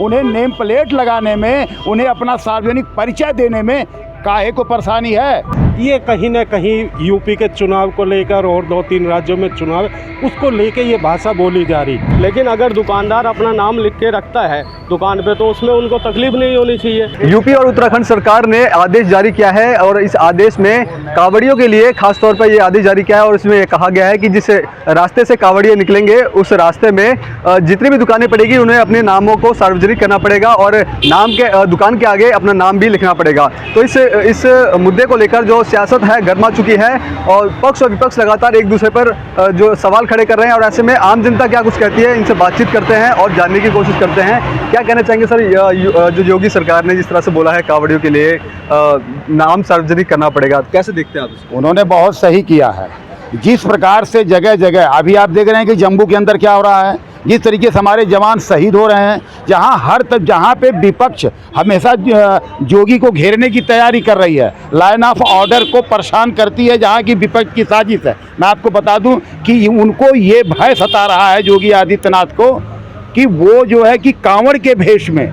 उन्हें name plate लगाने में, उन्हें अपना सार्वजनिक परिचय देने में काहे को परेशानी है। ये कहीं ना कहीं यूपी के चुनाव को लेकर और 2-3 राज्यों में चुनाव उसको लेके ये भाषा बोली जा रही। लेकिन अगर दुकानदार अपना नाम लिख के रखता है दुकान पे तो उसमें उनको तकलीफ नहीं होनी चाहिए। यूपी और उत्तराखंड सरकार ने आदेश जारी किया है और इस आदेश में कांवड़ियों के लिए खास तौर पर ये आदेश जारी किया है और इसमें कहा गया है कि जिस रास्ते से कांवड़िए निकलेंगे उस रास्ते में जितनी भी दुकानें पड़ेगी उन्हें अपने नामों को सार्वजनिक करना पड़ेगा और नाम के दुकान के आगे अपना नाम भी लिखना पड़ेगा। तो इस मुद्दे को लेकर जो सियासत है गर्मा चुकी है और पक्ष और विपक्ष लगातार एक दूसरे पर जो सवाल खड़े कर रहे हैं और ऐसे में आम जनता क्या कुछ कहती है, इनसे बातचीत करते हैं और जानने की कोशिश करते हैं। क्या कहना चाहेंगे सर, जो योगी सरकार ने जिस तरह से बोला है कांवड़ियों के लिए नाम सार्वजनिक करना पड़ेगा, कैसे देखते हैं आप इसको? उन्होंने बहुत सही किया है। जिस प्रकार से जगह जगह अभी आप देख रहे हैं कि जम्मू के अंदर क्या हो रहा है, जिस तरीके से हमारे जवान शहीद हो रहे हैं, जहाँ पे विपक्ष हमेशा जोगी को घेरने की तैयारी कर रही है, लाइन ऑफ ऑर्डर को परेशान करती है, जहाँ की विपक्ष की साजिश है। मैं आपको बता दूं कि उनको ये भय सता रहा है योगी आदित्यनाथ को कि वो जो है कि कांवड़ के भेष में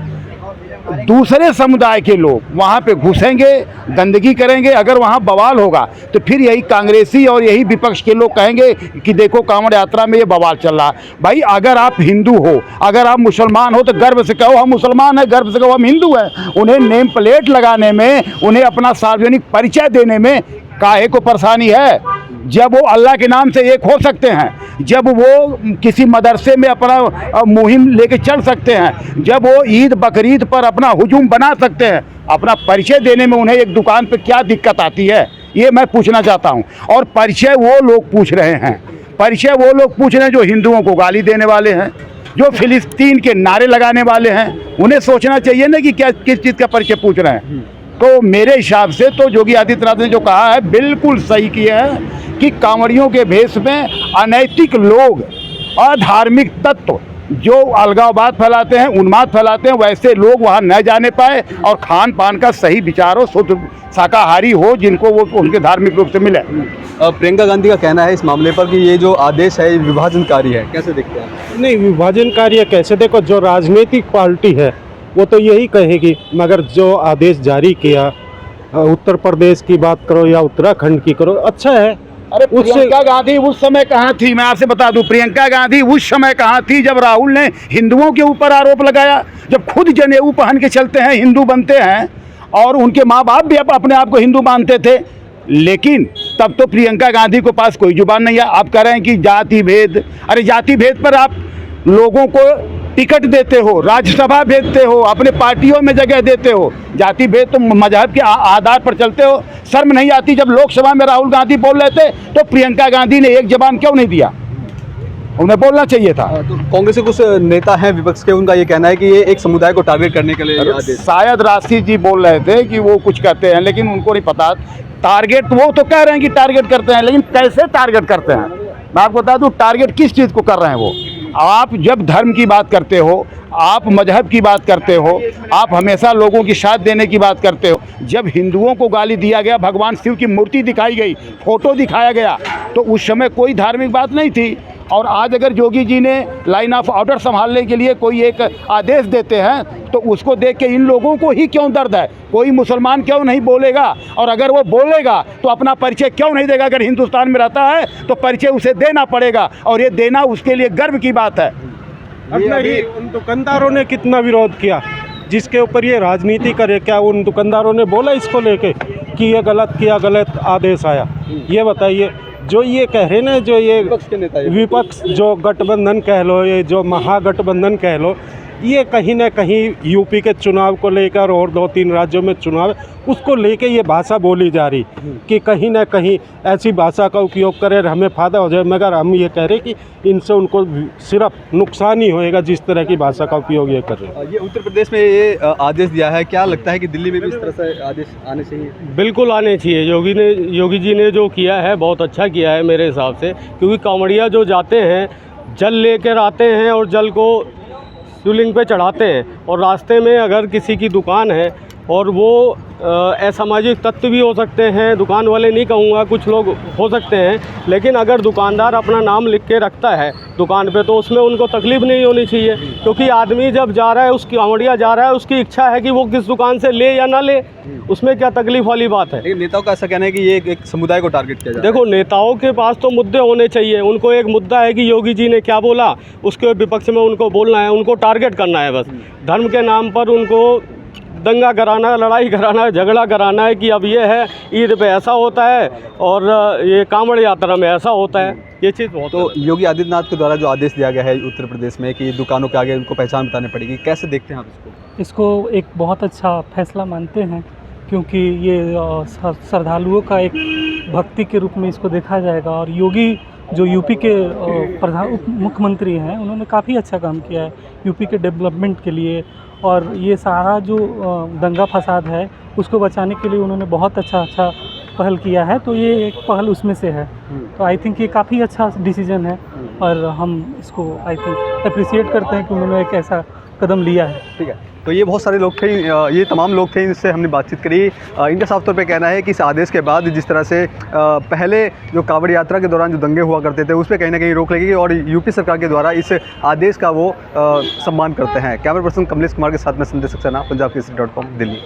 दूसरे समुदाय के लोग वहाँ पे घुसेंगे, गंदगी करेंगे। अगर वहाँ बवाल होगा तो फिर यही कांग्रेसी और यही विपक्ष के लोग कहेंगे कि देखो कांवड़ यात्रा में ये बवाल चल रहा है। भाई अगर आप हिंदू हो, अगर आप मुसलमान हो तो गर्व से कहो हम मुसलमान हैं, गर्व से कहो हम हिंदू हैं। उन्हें नेम प्लेट लगाने में, उन्हें अपना सार्वजनिक परिचय देने में काहे को परेशानी है। जब वो अल्लाह के नाम से एक हो सकते हैं, जब वो किसी मदरसे में अपना मुहिम लेके चल सकते हैं, जब वो ईद बकरीद पर अपना हुजूम बना सकते हैं, अपना परिचय देने में उन्हें एक दुकान पे क्या दिक्कत आती है, ये मैं पूछना चाहता हूँ। और परिचय वो लोग पूछ रहे हैं, परिचय वो लोग पूछ रहे हैं जो हिंदुओं को गाली देने वाले हैं, जो फिलिस्तीन के नारे लगाने वाले हैं। उन्हें सोचना चाहिए ना कि क्या किस चीज़ का परिचय पूछ रहे हैं। तो मेरे हिसाब से तो योगी आदित्यनाथ ने जो कहा है बिल्कुल सही किया है कि कांवड़ियों के भेष में अनैतिक लोग, अधार्मिक तत्व जो अलगाववाद फैलाते हैं, उन्माद फैलाते हैं, वैसे लोग वहाँ न जाने पाए और खान पान का सही विचार हो, शुद्ध शाकाहारी हो, जिनको वो उनके धार्मिक रूप से मिले। प्रियंका गांधी का कहना है इस मामले पर कि ये जो आदेश है विभाजनकारी है, कैसे देखते हैं? नहीं, विभाजनकारी है कैसे? देखो, जो राजनीतिक पार्टी है वो तो यही कहेगी, मगर जो आदेश जारी किया उत्तर प्रदेश की बात करो या उत्तराखंड की करो, अच्छा है। अरे प्रियंका गांधी उस समय कहाँ थी, मैं आपसे बता दूं, प्रियंका गांधी उस समय कहाँ थी जब राहुल ने हिंदुओं के ऊपर आरोप लगाया, जब खुद जनेऊ पहन के चलते हैं, हिंदू बनते हैं और उनके माँ बाप भी अपने आप को हिंदू मानते थे। लेकिन तब तो प्रियंका गांधी के पास कोई जुबान नहीं है। आप कह रहे हैं कि जाति भेद, अरे जाति भेद पर आप लोगों को टिकट देते हो, राज्यसभा भेजते हो, अपने पार्टियों में जगह देते हो, जाति भेद तो मजहब के आधार पर चलते हो। शर्म नहीं आती? जब लोकसभा में राहुल गांधी बोल रहे थे तो प्रियंका गांधी ने एक जबान क्यों नहीं दिया? उन्हें बोलना चाहिए था। तो कांग्रेस के कुछ नेता हैं विपक्ष के, उनका ये कहना है कि ये एक समुदाय को टारगेट करने के लिए शायद राशि जी बोल रहे थे कि वो कुछ कहते हैं, लेकिन उनको नहीं पता टारगेट। वो तो कह रहे हैं कि टारगेट करते हैं, लेकिन कैसे टारगेट करते हैं मैं आपको बता दूं। टारगेट किस चीज़ को कर रहे हैं वो? आप जब धर्म की बात करते हो, आप मजहब की बात करते हो, आप हमेशा लोगों की साथ देने की बात करते हो। जब हिंदुओं को गाली दिया गया, भगवान शिव की मूर्ति दिखाई गई, फोटो दिखाया गया, तो उस समय कोई धार्मिक बात नहीं थी। और आज अगर योगी जी ने लाइन ऑफ ऑर्डर संभालने के लिए कोई एक आदेश देते हैं तो उसको देख के इन लोगों को ही क्यों दर्द है? कोई मुसलमान क्यों नहीं बोलेगा? और अगर वो बोलेगा तो अपना परिचय क्यों नहीं देगा? अगर हिंदुस्तान में रहता है तो परिचय उसे देना पड़ेगा और ये देना उसके लिए गर्व की बात है। उन दुकानदारों ने कितना विरोध किया जिसके ऊपर ये राजनीति करे? क्या उन दुकानदारों ने बोला इसको लेके कि ये गलत किया, गलत आदेश आया? ये बताइए। जो ये कह रहे ना, जो ये विपक्ष जो गठबंधन कह लो, ये जो महागठबंधन कह लो, ये कहीं ना कहीं यूपी के चुनाव को लेकर और 2-3 राज्यों में चुनाव उसको लेके ये भाषा बोली जा रही कि कहीं ना कहीं ऐसी भाषा का उपयोग करें हमें फ़ायदा हो जाए। मगर हम ये कह रहे कि इनसे उनको सिर्फ नुकसान ही होएगा जिस तरह की भाषा का उपयोग ये कर रहे हैं। ये उत्तर प्रदेश में ये आदेश दिया है, क्या लगता है कि दिल्ली में भी इस तरह से आदेश आने चाहिए? बिल्कुल आने चाहिए। योगी जी ने जो किया है बहुत अच्छा किया है मेरे हिसाब से, क्योंकि कांवड़िया जो जाते हैं जल लेकर आते हैं और जल को शिवलिंग पे चढ़ाते हैं, और रास्ते में अगर किसी की दुकान है और वो असामाजिक तत्व भी हो सकते हैं, दुकान वाले नहीं कहूँगा, कुछ लोग हो सकते हैं, लेकिन अगर दुकानदार अपना नाम लिख के रखता है दुकान पे तो उसमें उनको तकलीफ़ नहीं होनी चाहिए, क्योंकि आदमी जब जा रहा है, उसकी कांवड़िया जा रहा है, उसकी इच्छा है कि वो किस दुकान से ले या ना ले, उसमें क्या तकलीफ़ वाली बात है। लेकिन नेताओं का ऐसा कहना है कि ये एक समुदाय को टारगेट किया जा रहा है। देखो, नेताओं के पास तो मुद्दे होने चाहिए, उनको एक मुद्दा है कि योगी जी ने क्या बोला, उसके विपक्ष में उनको बोलना है, उनको टारगेट करना है बस। धर्म के नाम पर उनको दंगा कराना, लड़ाई कराना, झगड़ा कराना है कि अब ये है, ईद पे ऐसा होता है और ये कांवड़ यात्रा में ऐसा होता है, ये चीज़ बहुत। तो योगी आदित्यनाथ के द्वारा जो आदेश दिया गया है उत्तर प्रदेश में कि दुकानों के आगे उनको पहचान बतानी पड़ेगी, कैसे देखते हैं आप इसको? इसको एक बहुत अच्छा फैसला मानते हैं, क्योंकि ये श्रद्धालुओं का एक भक्ति के रूप में इसको देखा जाएगा। और योगी जो यूपी के मुख्यमंत्री हैं, उन्होंने काफ़ी अच्छा काम किया है यूपी के डेवलपमेंट के लिए, और ये सारा जो दंगा फसाद है उसको बचाने के लिए उन्होंने बहुत अच्छा पहल किया है, तो ये एक पहल उसमें से है। तो आई थिंक ये काफ़ी अच्छा डिसीजन है और हम इसको आई थिंक अप्रिशिएट करते हैं कि उन्होंने एक ऐसा कदम लिया है। ठीक है, तो ये बहुत सारे लोग थे, ये तमाम लोग थे, इनसे हमने बातचीत करी। इनका साफ तौर पे कहना है कि इस आदेश के बाद जिस तरह से पहले जो कांवड़ यात्रा के दौरान जो दंगे हुआ करते थे उस पर कहीं ना कहीं रोक लगेगी और यूपी सरकार के द्वारा इस आदेश का वो सम्मान करते हैं। कैमरा पर्सन कमलेश कुमार के साथ में संदेश सक्सेना, पंजाब केसरी.com, दिल्ली।